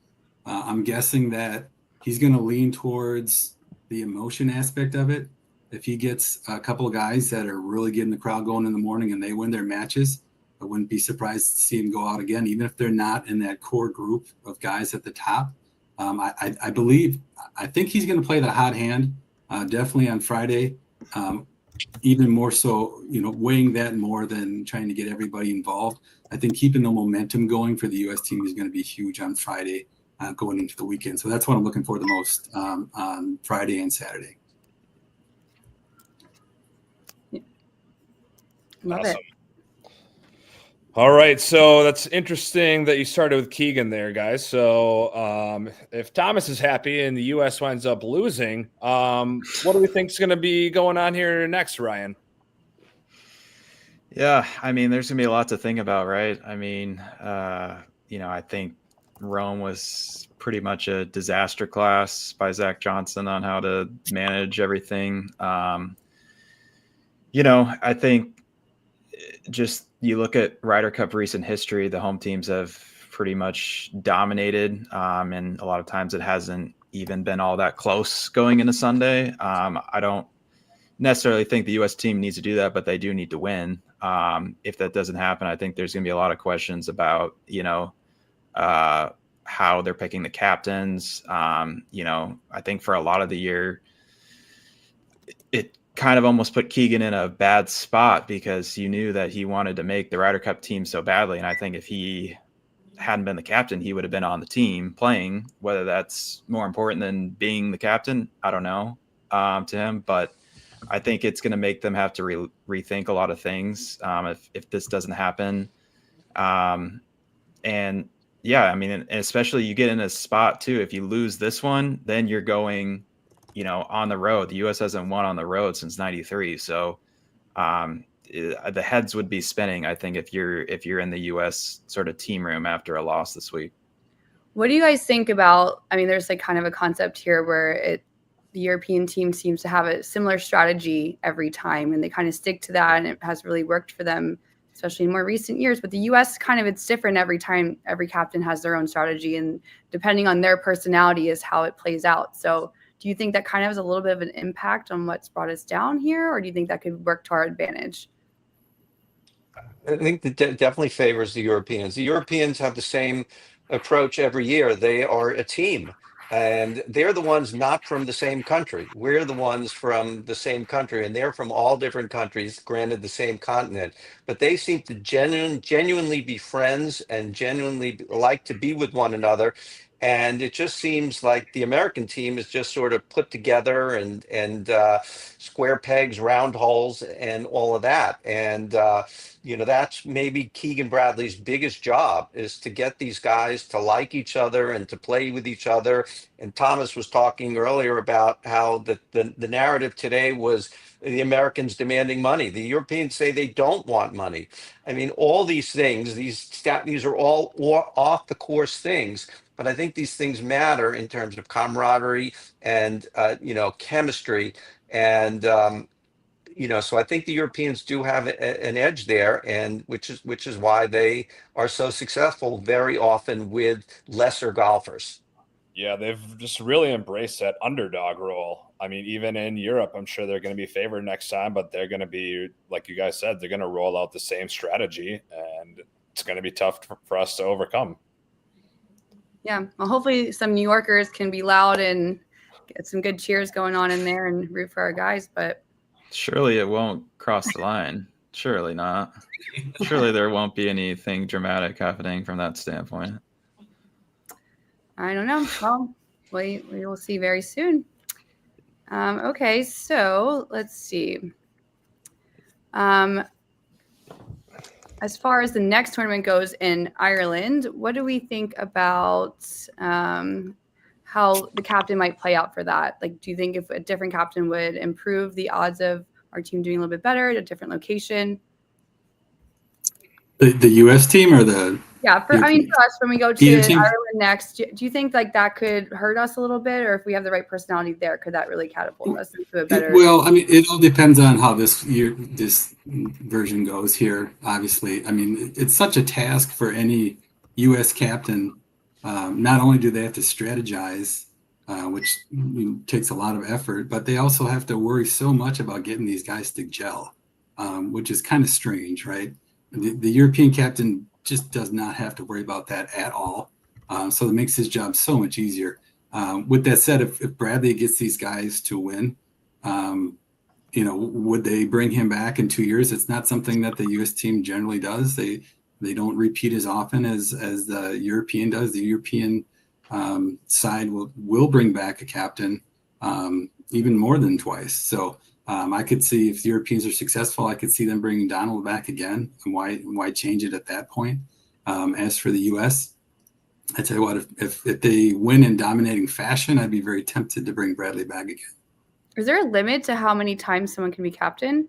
Speaker 6: I'm guessing that he's going to lean towards the emotion aspect of it. If he gets a couple of guys that are really getting the crowd going in the morning and they win their matches, I wouldn't be surprised to see him go out again, even if they're not in that core group of guys at the top. I think he's going to play the hot hand, definitely on Friday. Even more so, weighing that more than trying to get everybody involved. I think keeping the momentum going for the U.S. team is going to be huge on Friday going into the weekend. So that's what I'm looking for the most on Friday and Saturday.
Speaker 1: Love
Speaker 4: Awesome.
Speaker 1: it.
Speaker 4: All right, so that's interesting that you started with Keegan there, guys. So if Thomas is happy and the U.S. winds up losing, what do we think is going to be going on here next, Ryan?
Speaker 3: Yeah, I mean, there's going to be a lot to think about, right? I mean, I think Rome was pretty much a disaster class by Zach Johnson on how to manage everything. I think just you look at Ryder Cup recent history, the home teams have pretty much dominated, and a lot of times it hasn't even been all that close going into Sunday. I don't necessarily think the U.S. team needs to do that, but they do need to win. If that doesn't happen, I think there's going to be a lot of questions about, how they're picking the captains. I think for a lot of the year, it kind of almost put Keegan in a bad spot because you knew that he wanted to make the Ryder Cup team so badly. And I think if he hadn't been the captain, he would have been on the team playing. Whether that's more important than being the captain, I don't know, to him. But I think it's going to make them have to rethink a lot of things if this doesn't happen. And yeah, I mean, especially you get in a spot too. If you lose this one, then you're going, on the road. The U.S. hasn't won on the road since '93, so the heads would be spinning. I think if you're in the U.S. sort of team room after a loss this week.
Speaker 1: What do you guys think about? I mean, there's like kind of a concept here where the European team seems to have a similar strategy every time, and they kind of stick to that, and it has really worked for them, especially in more recent years. But the U.S. it's different every time. Every captain has their own strategy, and depending on their personality is how it plays out. So do you think that kind of has a little bit of an impact on what's brought us down here, or do you think that could work to our advantage?
Speaker 2: I think that definitely favors the Europeans. The Europeans have the same approach every year. They are a team, and they're the ones not from the same country. We're the ones from the same country, and they're from all different countries, granted the same continent. But they seem to genuinely be friends and genuinely like to be with one another. And it just seems like the American team is just sort of put together and square pegs, round holes, and all of that. And that's maybe Keegan Bradley's biggest job, is to get these guys to like each other and to play with each other. And Thomas was talking earlier about how the narrative today was the Americans demanding money. The Europeans say they don't want money. I mean, all these things, these are all off the course things. But I think these things matter in terms of camaraderie and chemistry. And So I think the Europeans do have an edge there, and which is why they are so successful very often with lesser golfers.
Speaker 4: Yeah, they've just really embraced that underdog role. I mean, even in Europe, I'm sure they're going to be favored next time, but they're going to be, like you guys said, they're going to roll out the same strategy, and it's going to be tough for us to overcome.
Speaker 1: Yeah, well, hopefully some New Yorkers can be loud and get some good cheers going on in there and root for our guys, but
Speaker 3: surely it won't cross the line. Surely not. Surely there won't be anything dramatic happening from that standpoint.
Speaker 1: I don't know. Well, we will see very soon. Okay, so let's see. As far as the next tournament goes in Ireland, what do we think about how the captain might play out for that? Like, do you think if a different captain would improve the odds of our team doing a little bit better at a different location?
Speaker 6: The U.S. team or the
Speaker 1: for us, when we go to
Speaker 6: EU team?
Speaker 1: Ireland next, do you think like that could hurt us a little bit, or if we have the right personality there, could that really catapult us into a better?
Speaker 6: Well, I mean, it all depends on how this version goes here. Obviously, I mean, it's such a task for any U.S. captain. Not only do they have to strategize, which takes a lot of effort, but they also have to worry so much about getting these guys to gel, which is kind of strange, right? The European captain just does not have to worry about that at all. So it makes his job so much easier. With that said, if Bradley gets these guys to win, would they bring him back in 2 years? It's not something that the U.S. team generally does. They don't repeat as often as the European does. The European side will bring back a captain even more than twice. So I could see if the Europeans are successful, I could see them bringing Donald back again. And why change it at that point? As for the U.S., I tell you what, if they win in dominating fashion, I'd be very tempted to bring Bradley back again.
Speaker 1: Is there a limit to how many times someone can be captain?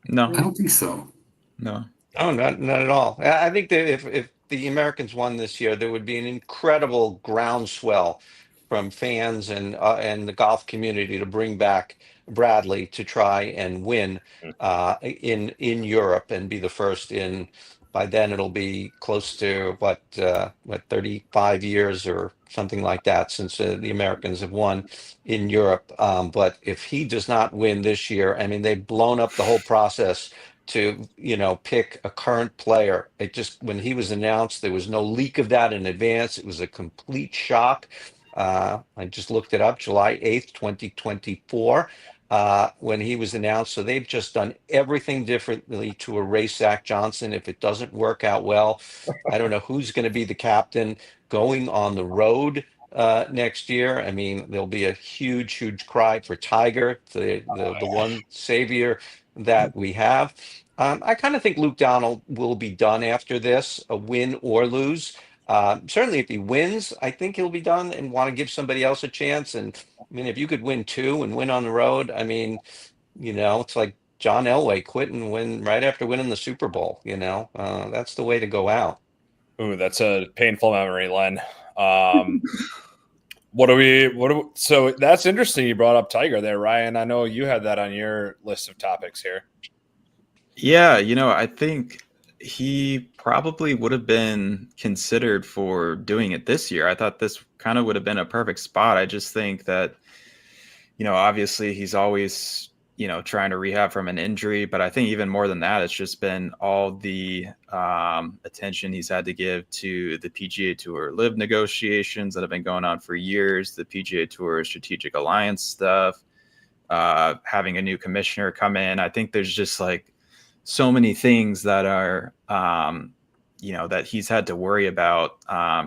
Speaker 3: No,
Speaker 6: I don't think so.
Speaker 3: no.
Speaker 2: Oh, not at all. I think that if the Americans won this year, there would be an incredible groundswell from fans and the golf community to bring back Bradley to try and win in Europe and be the first in. By then, it'll be close to what 35 years or something like that since the Americans have won in Europe. But if he does not win this year, I mean, they've blown up the whole process to pick a current player. It just, when he was announced, there was no leak of that in advance. It was a complete shock. I just looked it up, July 8th, 2024, when he was announced. So they've just done everything differently to erase Zach Johnson. If it doesn't work out well, I don't know who's going to be the captain going on the road next year. I mean, there'll be a huge cry for Tiger, the one savior that we have. I kind of think Luke Donald will be done after this, a win or lose. Certainly if he wins, I think he'll be done and want to give somebody else a chance. And I mean, if you could win 2 and win on the road, I mean, it's like John Elway quit and win right after winning the Super Bowl. That's the way to go out.
Speaker 4: Ooh, that's a painful memory, Len. So that's interesting. You brought up Tiger there, Ryan. I know you had that on your list of topics here.
Speaker 3: Yeah, I think he probably would have been considered for doing it this year. I thought this kind of would have been a perfect spot. I just think that, obviously he's always, trying to rehab from an injury, but I think even more than that, it's just been all the attention he's had to give to the PGA Tour LIV negotiations that have been going on for years, the PGA Tour strategic alliance stuff, having a new commissioner come in. I think there's just like so many things that are, that he's had to worry about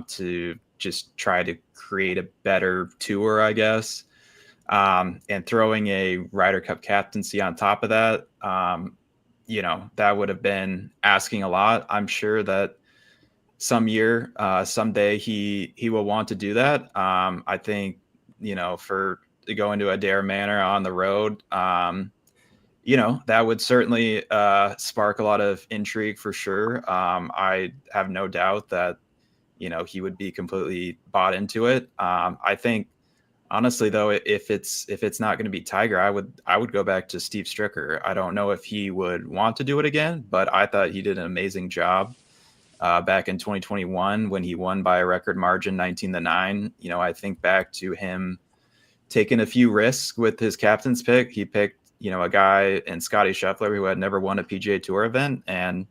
Speaker 3: to just try to create a better tour, I guess. And throwing a Ryder Cup captaincy on top of that, that would have been asking a lot. I'm sure that someday he will want to do that. I think, to go into Adair Manor on the road, that would certainly spark a lot of intrigue for sure. I have no doubt that, he would be completely bought into it. I think Honestly, though, if it's not going to be Tiger, I would go back to Steve Stricker. I don't know if he would want to do it again, but I thought he did an amazing job back in 2021 when he won by a record margin, 19-9. You know, I think back to him taking a few risks with his captain's pick. He picked, you know, a guy in Scotty Scheffler who had never won a PGA Tour event, and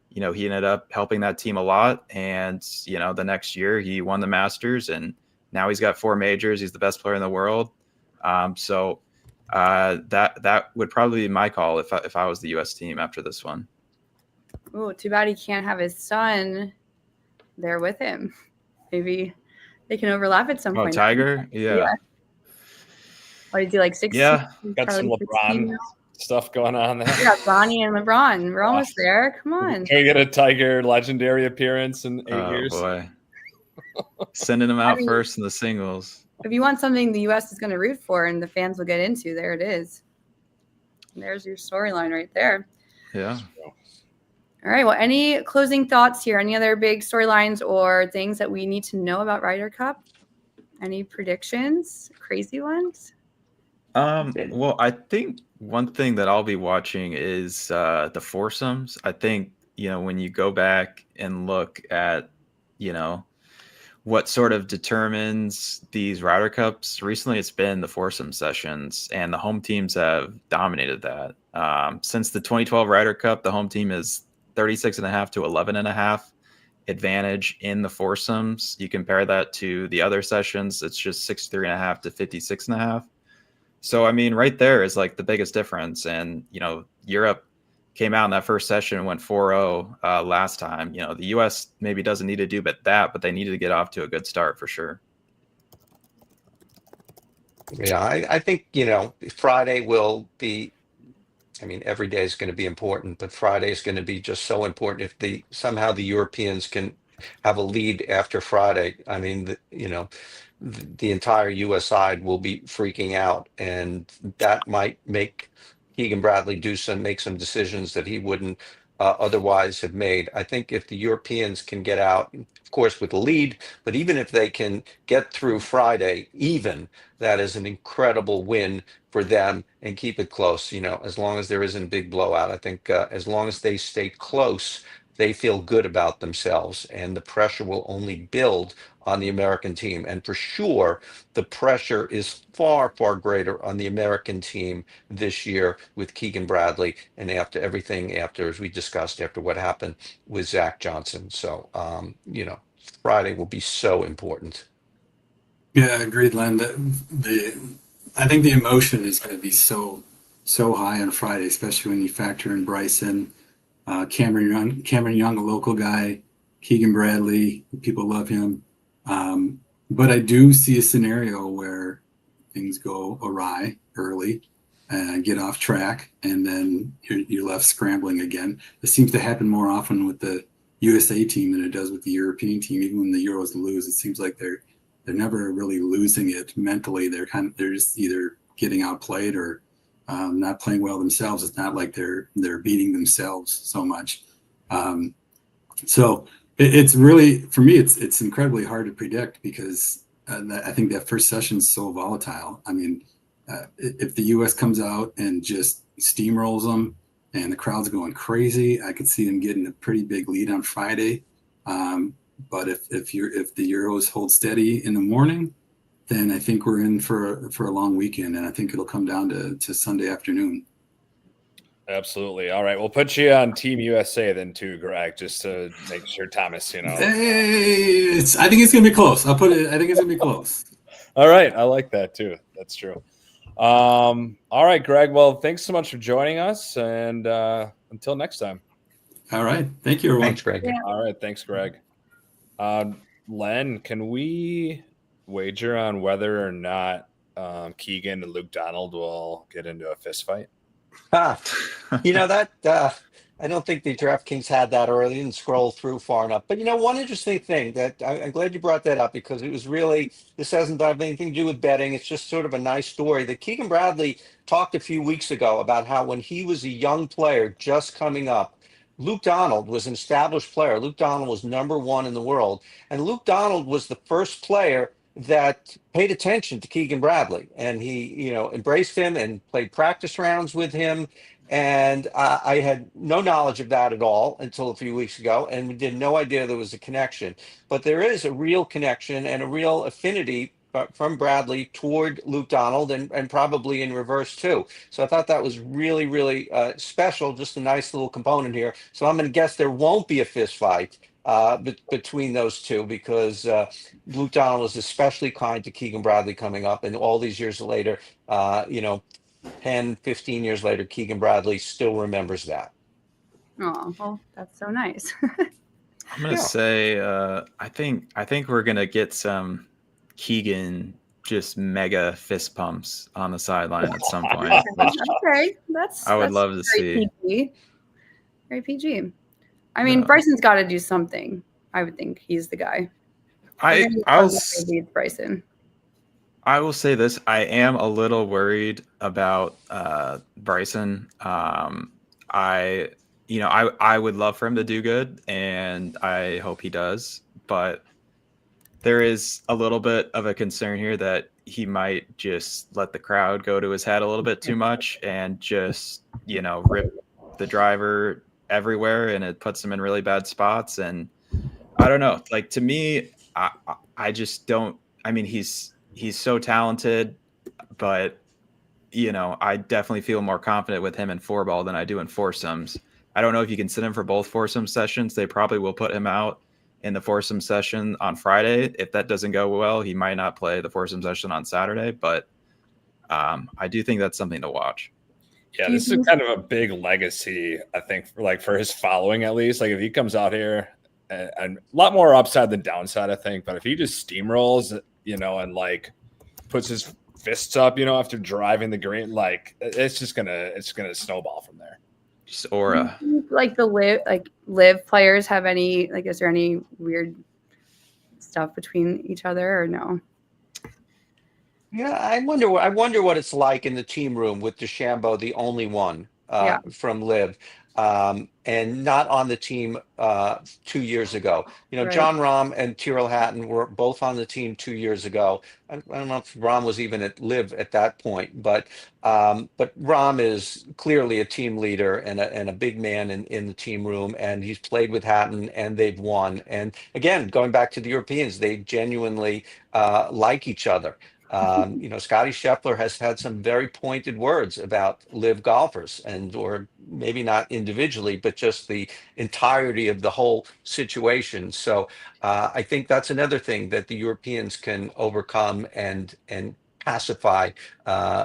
Speaker 3: you know, he ended up helping that team a lot. And you know, the next year he won the Masters, and now he's got 4 majors. He's the best player in the world. So that would probably be my call if I was the U.S. team after this one.
Speaker 1: Oh, too bad he can't have his son there with him. Maybe they can overlap at some point.
Speaker 3: Tiger? Yeah.
Speaker 1: Or you do like 16?
Speaker 4: Yeah, got some
Speaker 1: Probably 16
Speaker 4: LeBron
Speaker 1: now.
Speaker 4: stuff going on there.
Speaker 1: We got Bonnie and LeBron. We're almost there. Come on.
Speaker 4: Can we get a Tiger legendary appearance in 8
Speaker 3: Oh
Speaker 4: years?
Speaker 3: boy. Sending him out first in the singles.
Speaker 1: If you want something the U.S. is going to root for and the fans will get into, there it is. And there's your storyline right there.
Speaker 3: Yeah.
Speaker 1: All right. Well, any closing thoughts here? Any other big storylines or things that we need to know about Ryder Cup? Any predictions? Crazy ones?
Speaker 3: Well, I think one thing that I'll be watching is the foursomes. I think, you know, when you go back and look at, you know, what sort of determines these Ryder Cups, recently it's been the foursome sessions, and the home teams have dominated that. Since the 2012 Ryder Cup, the home team is 36.5 to 11.5 advantage in the foursomes. You compare that to the other sessions, it's just 63.5 to 56.5. So, I mean, right there is like the biggest difference. And, you know, Europe came out in that first session and went 4-0 last time. You know, the U.S. maybe doesn't need to do but they needed to get off to a good start for sure.
Speaker 2: Yeah, I think, you know, Friday will be, I mean, every day is going to be important, but Friday is going to be just so important. If somehow the Europeans can have a lead after Friday, I mean, you know, the entire U.S. side will be freaking out, and that might make Keegan Bradley make some decisions that he wouldn't otherwise have made. I think if the Europeans can get out, of course, with a lead, but even if they can get through Friday even, that is an incredible win for them and keep it close. You know, as long as there isn't a big blowout, I think as long as they stay close, they feel good about themselves, and the pressure will only build on the American team. And for sure, the pressure is far, far greater on the American team this year with Keegan Bradley, and after everything, as we discussed, after what happened with Zach Johnson. So, you know, Friday will be so important.
Speaker 6: Yeah, agreed, Len. I think the emotion is going to be so high on Friday, especially when you factor in Bryson, Cameron Young, a local guy, Keegan Bradley, people love him. But I do see a scenario where things go awry early, get off track, and then you're left scrambling again. This seems to happen more often with the USA team than it does with the European team. Even when the Euros lose, it seems like they're never really losing it mentally. They're just either getting outplayed or not playing well themselves. It's not like they're beating themselves so much. So it's really, for me, it's incredibly hard to predict because I think that first session is so volatile. I mean, if the U.S. comes out and just steamrolls them and the crowd's going crazy, I could see them getting a pretty big lead on Friday. But if the Euros hold steady in the morning, then I think we're in for a long weekend, and I think it'll come down to Sunday afternoon.
Speaker 4: Absolutely. All right, we'll put you on Team USA then too, Greg, just to make sure Thomas, you know.
Speaker 6: Hey, I think it's gonna be close. I think it's gonna be close.
Speaker 4: All right, I like that too. That's true. All right, Greg. Well, thanks so much for joining us, and until next time.
Speaker 6: All right, thank you, everyone.
Speaker 2: Thanks, Greg.
Speaker 1: Yeah.
Speaker 4: All right, thanks, Greg. Len, can we wager on whether or not Keegan and Luke Donald will get into a fist fight?
Speaker 2: You know, that I don't think the DraftKings had that, or they didn't scroll through far enough. But you know, one interesting thing that I'm glad you brought that up, because it was really, this hasn't have anything to do with betting. It's just sort of a nice story that Keegan Bradley talked a few weeks ago about how when he was a young player just coming up, Luke Donald was an established player. Luke Donald was #1 in the world, and Luke Donald was the first player that paid attention to Keegan Bradley, and he, embraced him and played practice rounds with him. And I had no knowledge of that at all until a few weeks ago, and we had no idea there was a connection. But there is a real connection and a real affinity from Bradley toward Luke Donald, and probably in reverse too. So I thought that was really, really special, just a nice little component here. So I'm going to guess there won't be a fist fight between those two, because Luke Donald is especially kind to Keegan Bradley coming up, and all these years later, 10, 15 years later, Keegan Bradley still remembers that.
Speaker 1: Oh, well, that's so nice.
Speaker 3: I'm gonna say I think we're gonna get some Keegan just mega fist pumps on the sideline at some point.
Speaker 1: Okay,
Speaker 3: I would love to see.
Speaker 1: PG. Very PG. I mean, Bryson's got to do something. I would think he's the guy. Bryson.
Speaker 3: I will say this: I am a little worried about Bryson. I would love for him to do good, and I hope he does. But there is a little bit of a concern here that he might just let the crowd go to his head a little bit too much, and just rip the driver everywhere, and it puts him in really bad spots. And I don't know. Like, to me, I just don't. I mean, he's so talented, but I definitely feel more confident with him in 4-ball than I do in foursomes. I don't know if you can sit him for both foursome sessions. They probably will put him out in the foursome session on Friday. If that doesn't go well, he might not play the foursome session on Saturday, but I do think that's something to watch.
Speaker 4: Yeah, this is kind of a big legacy, I think, for his following, at least. Like, if he comes out here, and a lot more upside than downside, I think. But if he just steamrolls, and like puts his fists up, after driving the green, like, it's gonna snowball from there.
Speaker 3: Just aura.
Speaker 1: Like the live players have any, is there any weird stuff between each other or no?
Speaker 2: Yeah, I wonder what it's like in the team room with DeChambeau, the only one from Liv, and not on the team 2 years ago.
Speaker 1: Right.
Speaker 2: John Rahm and Tyrrell Hatton were both on the team 2 years ago. I don't know if Rahm was even at Liv at that point, but Rahm is clearly a team leader and a big man in the team room, and he's played with Hatton and they've won. And again, going back to the Europeans, they genuinely like each other. Scotty Scheffler has had some very pointed words about live golfers, or maybe not individually, but just the entirety of the whole situation. So I think that's another thing that the Europeans can overcome and pacify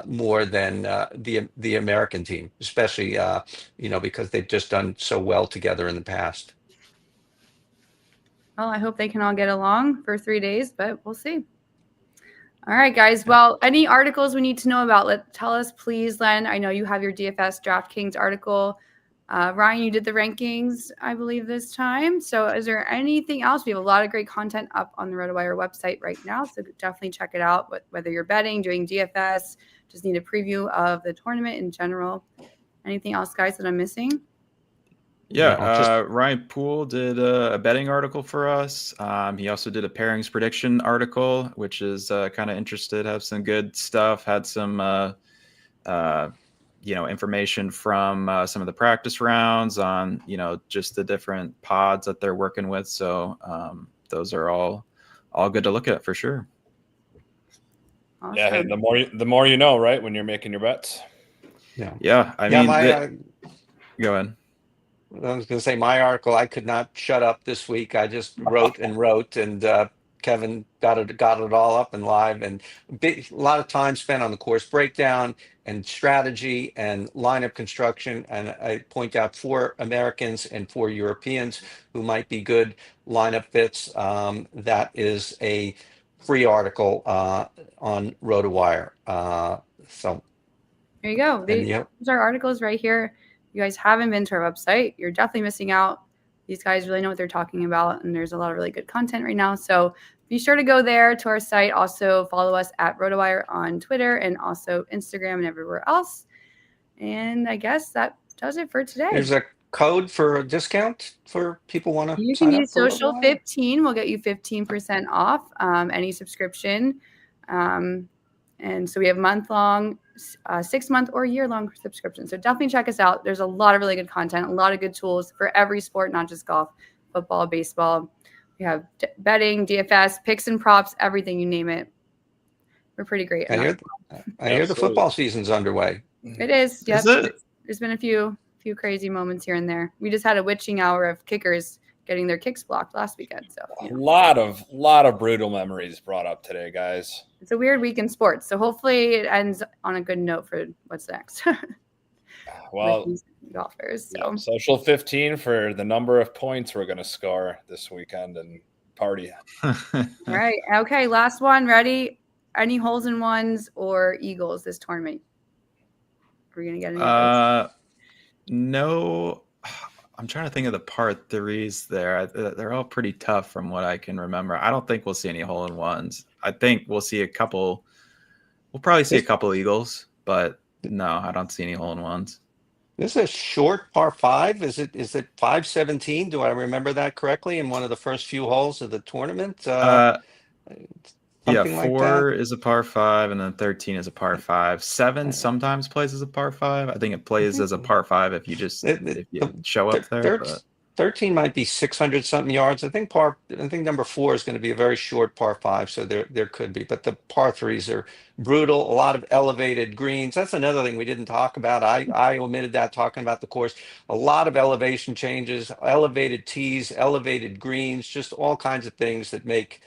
Speaker 2: more than the American team, especially because they've just done so well together in the past.
Speaker 1: Well, I hope they can all get along for 3 days, but we'll see. All right, guys. Well, any articles we need to know about, tell us, please, Len. I know you have your DFS DraftKings article. Ryan, you did the rankings, I believe, this time. So is there anything else? We have a lot of great content up on the RotoWire website right now, so definitely check it out. Whether you're betting, doing DFS, just need a preview of the tournament in general. Anything else, guys, that I'm missing?
Speaker 3: Yeah, Ryan Poole did a betting article for us. He also did a pairings prediction article, which is kind of interested. Have some good stuff. Had some, information from some of the practice rounds on, just the different pods that they're working with. So those are all good to look at for sure.
Speaker 1: Awesome.
Speaker 4: Yeah, hey, the more you know, right? When you're making your bets.
Speaker 3: Yeah. I mean, go ahead.
Speaker 2: I was going to say, my article, I could not shut up this week. I just wrote, and Kevin got it all up and live, and a lot of time spent on the course breakdown and strategy and lineup construction. And I point out 4 Americans and 4 Europeans who might be good lineup fits. That is a free article on RotoWire. So
Speaker 1: there you go. These are articles right here. You guys haven't been to our website, you're definitely missing out. These guys really know what they're talking about, and there's a lot of really good content right now. So be sure to go there to our site. Also follow us at RotoWire on Twitter and also Instagram and everywhere else. And I guess that does it for today.
Speaker 2: There's a code for a discount for people want to
Speaker 1: You
Speaker 2: sign
Speaker 1: can
Speaker 2: up
Speaker 1: use
Speaker 2: for
Speaker 1: Social
Speaker 2: RotoWire?
Speaker 1: 15. We'll get you 15% off any subscription. And so we have month-long, 6-month, or year-long subscription. So definitely check us out. There's a lot of really good content, a lot of good tools for every sport, not just golf, football, baseball. We have betting, DFS, picks and props, everything, you name it. We're pretty great.
Speaker 2: I hear the
Speaker 4: Absolutely.
Speaker 2: football season's underway.
Speaker 1: It is. Yep.
Speaker 3: Is it?
Speaker 1: There's been a few crazy moments here and there. We just had a witching hour of kickers getting their kicks blocked last weekend. So
Speaker 4: A lot of brutal memories brought up today, guys.
Speaker 1: it's a weird week in sports. So hopefully it ends on a good note for what's next.
Speaker 4: Well,
Speaker 1: with these golfers. So
Speaker 4: yeah, Social 15 for the number of points we're going to score this weekend and party.
Speaker 1: all right. Okay. Last one. Ready? Any holes in ones or eagles this tournament? Are we gonna get any of those?
Speaker 3: No. I'm trying to think of the par threes there. They're all pretty tough from what I can remember. I don't think we'll see any hole in ones. I think we'll see a couple. We'll probably see a couple eagles, but no, I don't see any hole in ones.
Speaker 2: This is a short par 5. Is it 517? Do I remember that correctly? In one of the first few holes of the tournament?
Speaker 3: Yeah,
Speaker 2: something like
Speaker 3: 4 is a par 5, and then 13 is a par 5. 7 sometimes plays as a par 5. I think it plays as a par 5 if you just if you show up there. But
Speaker 2: 13 might be 600 something yards. I think number 4 is going to be a very short par 5, so there could be. But the par 3s are brutal. A lot of elevated greens. That's another thing we didn't talk about. I omitted that talking about the course. A lot of elevation changes, elevated tees, elevated greens, just all kinds of things that make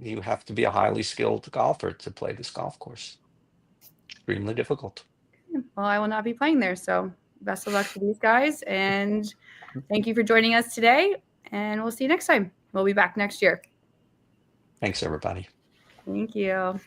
Speaker 2: you have to be a highly skilled golfer to play this golf course. Extremely difficult.
Speaker 1: Well, I will not be playing there. So best of luck to these guys. And thank you for joining us today. And we'll see you next time. We'll be back next year.
Speaker 2: Thanks, everybody.
Speaker 1: Thank you.